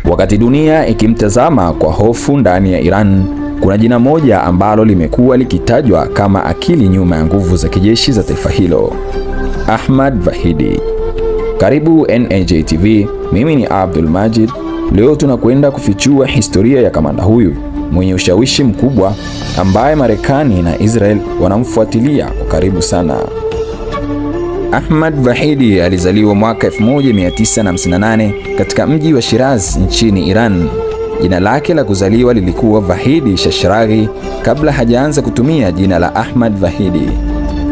Wakati dunia ikimtazama kwa hofu ndani ya Iran, kuna jina moja ambalo limekuwa likitajwa kama akili nyuma ya nguvu za kijeshi za taifa hilo: Ahmad Vahidi. Karibu NAJ TV, mimi ni Abdul Majid. Leo tunakwenda kufichua historia ya kamanda huyu mwenye ushawishi mkubwa ambaye Marekani na Israel wanamfuatilia kwa karibu sana. Ahmad Vahidi alizaliwa mwaka 1958 katika mji wa Shiraz nchini Iran. Jina lake la kuzaliwa lilikuwa Vahidi Shashraghi kabla hajaanza kutumia jina la Ahmad Vahidi.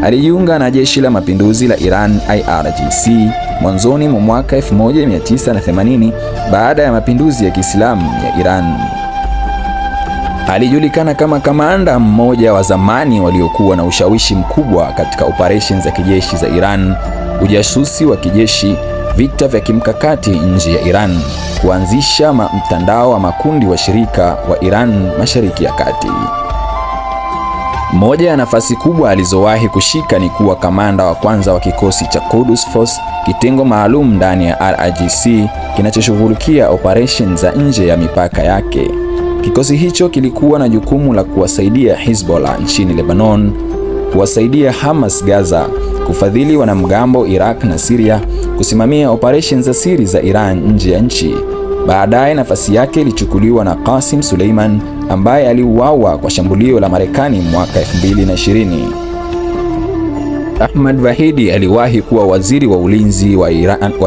Alijiunga na jeshi la mapinduzi la Iran IRGC mwanzoni mwa mwaka 1980 baada ya mapinduzi ya Kiislamu ya Iran. Alijulikana kama kamanda mmoja wa zamani waliokuwa na ushawishi mkubwa katika operations za kijeshi za Iran, ujasusi wa kijeshi, vita vya kimkakati nje ya Iran, kuanzisha mtandao wa makundi wa shirika wa Iran Mashariki ya Kati. Moja ya nafasi kubwa alizowahi kushika ni kuwa kamanda wa kwanza wa kikosi cha Quds Force, kitengo maalum ndani ya IRGC kinachoshughulikia operations za nje ya mipaka yake. Kikosi hicho kilikuwa na jukumu la kuwasaidia Hezbollah nchini Lebanon, kuwasaidia Hamas Gaza, kufadhili wanamgambo Iraq na Syria, kusimamia operations za siri za Iran nje ya nchi. Baadaye nafasi yake ilichukuliwa na Qasim Suleiman ambaye aliuawa kwa shambulio la Marekani mwaka 2020. Ahmad Vahidi aliwahi kuwa waziri wa ulinzi wa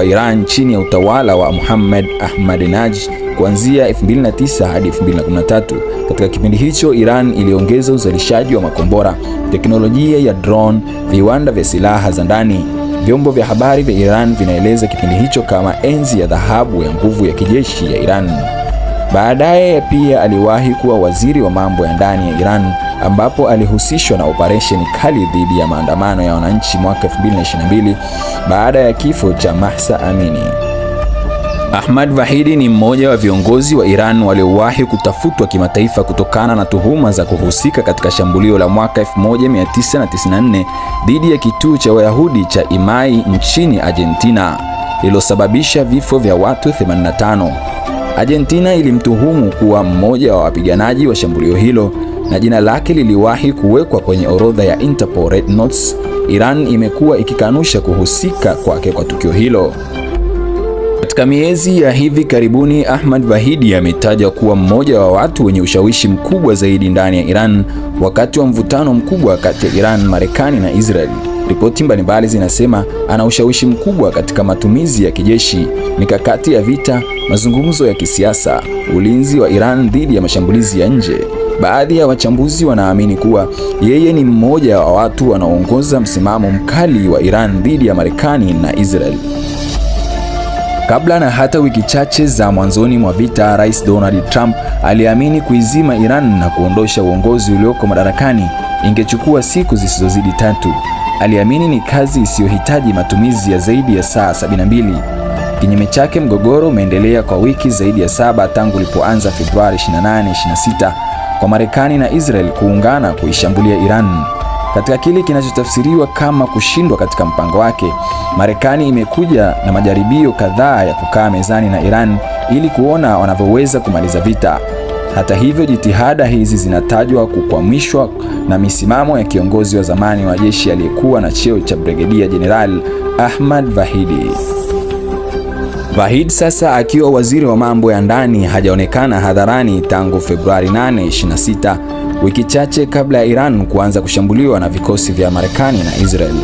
Iran chini ya utawala wa Muhammad Ahmadinejad kuanzia 2009 hadi 2013. Katika kipindi hicho, Iran iliongeza uzalishaji wa makombora, teknolojia ya drone, viwanda vya silaha za ndani. Vyombo vya habari vya Iran vinaeleza kipindi hicho kama enzi ya dhahabu ya nguvu ya kijeshi ya Iran. Baadaye pia aliwahi kuwa waziri wa mambo ya ndani ya Iran ambapo alihusishwa na operesheni kali dhidi ya maandamano ya wananchi mwaka 2022 baada ya kifo cha Mahsa Amini. Ahmad Vahidi ni mmoja wa viongozi wa Iran waliowahi kutafutwa kimataifa kutokana na tuhuma za kuhusika katika shambulio la mwaka 1994 dhidi ya kituo cha Wayahudi cha Imai nchini Argentina lililosababisha vifo vya watu 85. Argentina ilimtuhumu kuwa mmoja wa wapiganaji wa shambulio hilo na jina lake liliwahi kuwekwa kwenye orodha ya Interpol Red Notice. Iran imekuwa ikikanusha kuhusika kwake kwa tukio hilo. Katika miezi ya hivi karibuni, Ahmad Vahidi ametajwa kuwa mmoja wa watu wenye ushawishi mkubwa zaidi ndani ya Iran wakati wa mvutano mkubwa kati ya Iran, Marekani na Israel. Ripoti mbalimbali zinasema ana ushawishi mkubwa katika matumizi ya kijeshi, mikakati ya vita, mazungumzo ya kisiasa, ulinzi wa Iran dhidi ya mashambulizi ya nje. Baadhi ya wachambuzi wanaamini kuwa yeye ni mmoja wa watu wanaoongoza msimamo mkali wa Iran dhidi ya Marekani na Israel. Kabla na hata wiki chache za mwanzoni mwa vita, Rais Donald Trump aliamini kuizima Iran na kuondosha uongozi ulioko madarakani ingechukua siku zisizozidi 3. Aliamini ni kazi isiyohitaji matumizi ya zaidi ya saa 72. Kinyume chake, mgogoro umeendelea kwa wiki zaidi ya 7 tangu ulipoanza Februari 28, 26 kwa Marekani na Israel kuungana kuishambulia Iran. Katika kile kinachotafsiriwa kama kushindwa katika mpango wake, Marekani imekuja na majaribio kadhaa ya kukaa mezani na Iran ili kuona wanavyoweza kumaliza vita. Hata hivyo, jitihada hizi zinatajwa kukwamishwa na misimamo ya kiongozi wa zamani wa jeshi aliyekuwa na cheo cha Brigedia General Ahmad Vahidi. Vahidi sasa akiwa waziri wa mambo ya ndani hajaonekana hadharani tangu Februari 8, 26, wiki chache kabla ya Iran kuanza kushambuliwa na vikosi vya Marekani na Israel.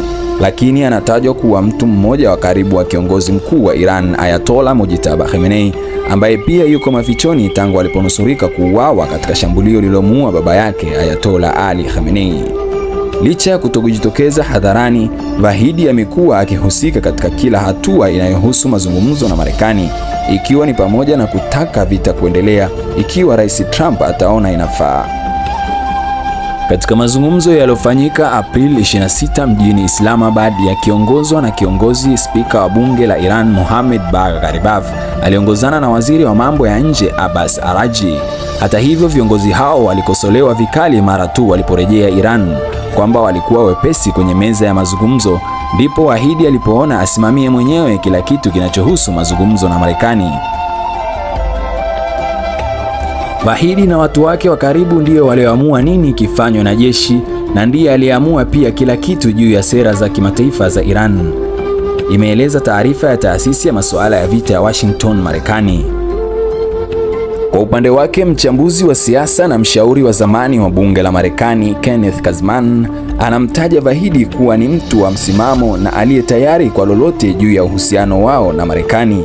Lakini anatajwa kuwa mtu mmoja wa karibu wa kiongozi mkuu wa Iran Ayatollah Mujtaba Khamenei, ambaye pia yuko mafichoni tangu aliponusurika kuuawa katika shambulio lililomuua baba yake Ayatollah Ali Khamenei. Licha ya kutokujitokeza hadharani, Vahidi amekuwa akihusika katika kila hatua inayohusu mazungumzo na Marekani, ikiwa ni pamoja na kutaka vita kuendelea ikiwa Rais Trump ataona inafaa. Katika mazungumzo yaliyofanyika Aprili 26 mjini Islamabad yakiongozwa na spika wa bunge la Iran Mohammad Bagher Ghalibaf, aliongozana na waziri wa mambo ya nje Abbas Araghchi. Hata hivyo, viongozi hao walikosolewa vikali mara tu waliporejea Iran kwamba walikuwa wepesi kwenye meza ya mazungumzo. Ndipo Vahidi alipoona asimamie mwenyewe kila kitu kinachohusu mazungumzo na Marekani. Vahidi na watu wake wa karibu ndio walioamua nini kifanywe na jeshi, na ndiye aliyeamua pia kila kitu juu ya sera za kimataifa za Iran, imeeleza taarifa ya taasisi ya masuala ya vita ya Washington, Marekani. Kwa upande wake, mchambuzi wa siasa na mshauri wa zamani wa bunge la Marekani, Kenneth Kazman, anamtaja Vahidi kuwa ni mtu wa msimamo na aliye tayari kwa lolote juu ya uhusiano wao na Marekani.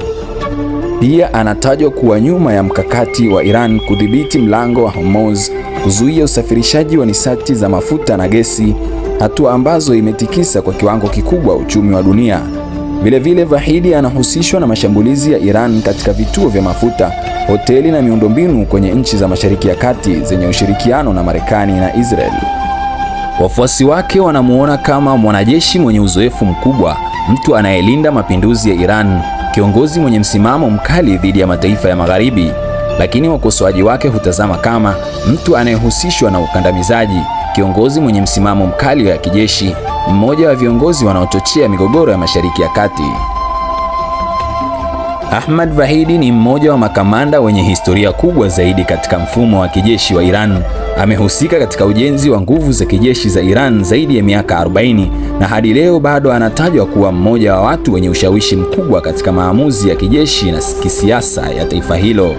Pia anatajwa kuwa nyuma ya mkakati wa Iran kudhibiti mlango wa Hormuz, kuzuia usafirishaji wa nishati za mafuta na gesi, hatua ambazo imetikisa kwa kiwango kikubwa uchumi wa dunia. Vilevile, Vahidi anahusishwa na mashambulizi ya Iran katika vituo vya mafuta, hoteli na miundombinu kwenye nchi za Mashariki ya Kati zenye ushirikiano na Marekani na Israel. Wafuasi wake wanamuona kama mwanajeshi mwenye uzoefu mkubwa, mtu anayelinda mapinduzi ya Iran, kiongozi mwenye msimamo mkali dhidi ya mataifa ya Magharibi. Lakini wakosoaji wake hutazama kama mtu anayehusishwa na ukandamizaji, kiongozi mwenye msimamo mkali wa kijeshi, mmoja wa viongozi wanaochochea migogoro ya Mashariki ya Kati. Ahmad Vahidi ni mmoja wa makamanda wenye historia kubwa zaidi katika mfumo wa kijeshi wa Iran. Amehusika katika ujenzi wa nguvu za kijeshi za Iran zaidi ya miaka 40 na hadi leo bado anatajwa kuwa mmoja wa watu wenye ushawishi mkubwa katika maamuzi ya kijeshi na kisiasa ya taifa hilo.